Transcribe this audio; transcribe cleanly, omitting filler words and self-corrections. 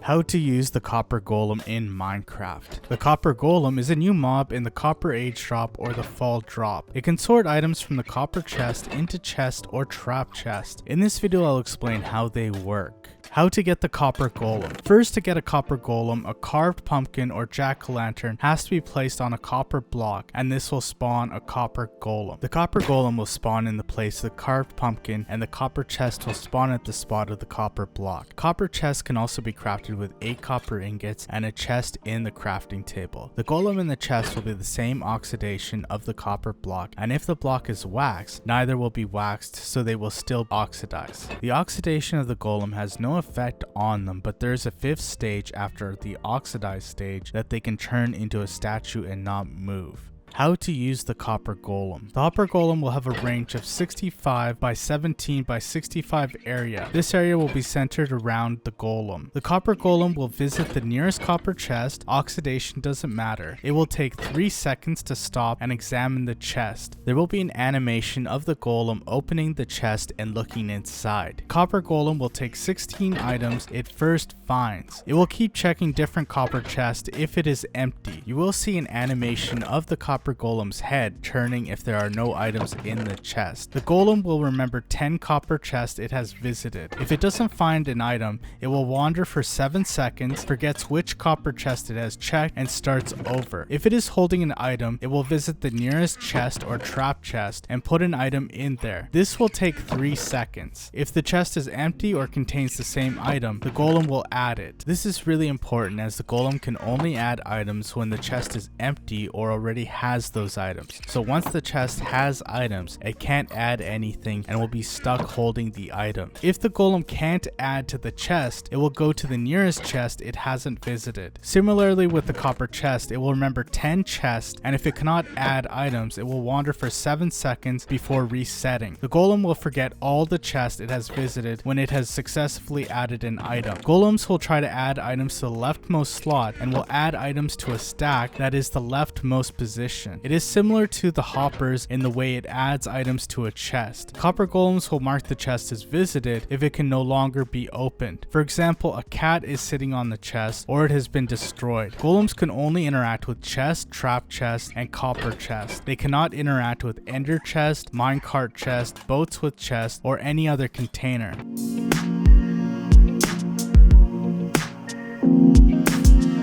How to use the Copper Golem in Minecraft. The Copper Golem is a new mob in the Copper Age drop or the Fall drop. It can sort items from the Copper chest into chest or trap chest. In this video I'll explain how they work. How to get the Copper Golem. First, to get a Copper Golem, a carved pumpkin or jack-o'-lantern has to be placed on a copper block, and this will spawn a Copper Golem. The Copper Golem will spawn in the place of the carved pumpkin, and the copper chest will spawn at the spot of the copper block. Copper chests can also be crafted with 8 copper ingots and a chest in the crafting table. The golem in the chest will be the same oxidation of the copper block, and if the block is waxed, neither will be waxed, so they will still oxidize. The oxidation of the golem has no effect on them, but there is a 5th stage after the oxidized stage that they can turn into a statue and not move. How to use the Copper Golem. The Copper Golem will have a range of 65 by 17 by 65 area. This area will be centered around the golem. The Copper Golem will visit the nearest copper chest. Oxidation doesn't matter. It will take 3 seconds to stop and examine the chest. There will be an animation of the golem opening the chest and looking inside. Copper Golem will take 16 items it first finds. It will keep checking different copper chests if it is empty. You will see an animation of the Copper Golem's head turning if there are no items in the chest. The golem will remember 10 copper chests it has visited. If it doesn't find an item, it will wander for 7 seconds, forgets which copper chest it has checked, and starts over. If it is holding an item, it will visit the nearest chest or trap chest and put an item in there. This will take 3 seconds. If the chest is empty or contains the same item, the golem will add it. This is really important as the golem can only add items when the chest is empty or already has those items. So once the chest has items, it can't add anything and will be stuck holding the item. If the golem can't add to the chest, it will go to the nearest chest it hasn't visited. Similarly with the copper chest, it will remember 10 chests, and if it cannot add items, it will wander for 7 seconds before resetting. The golem will forget all the chests it has visited when it has successfully added an item. Golems will try to add items to the leftmost slot and will add items to a stack that is the leftmost position. It is similar to the hoppers in the way it adds items to a chest. Copper golems will mark the chest as visited if it can no longer be opened. For example, a cat is sitting on the chest or it has been destroyed. Golems can only interact with chest, trap chest, and copper chest. They cannot interact with ender chest, minecart chest, boats with chest, or any other container.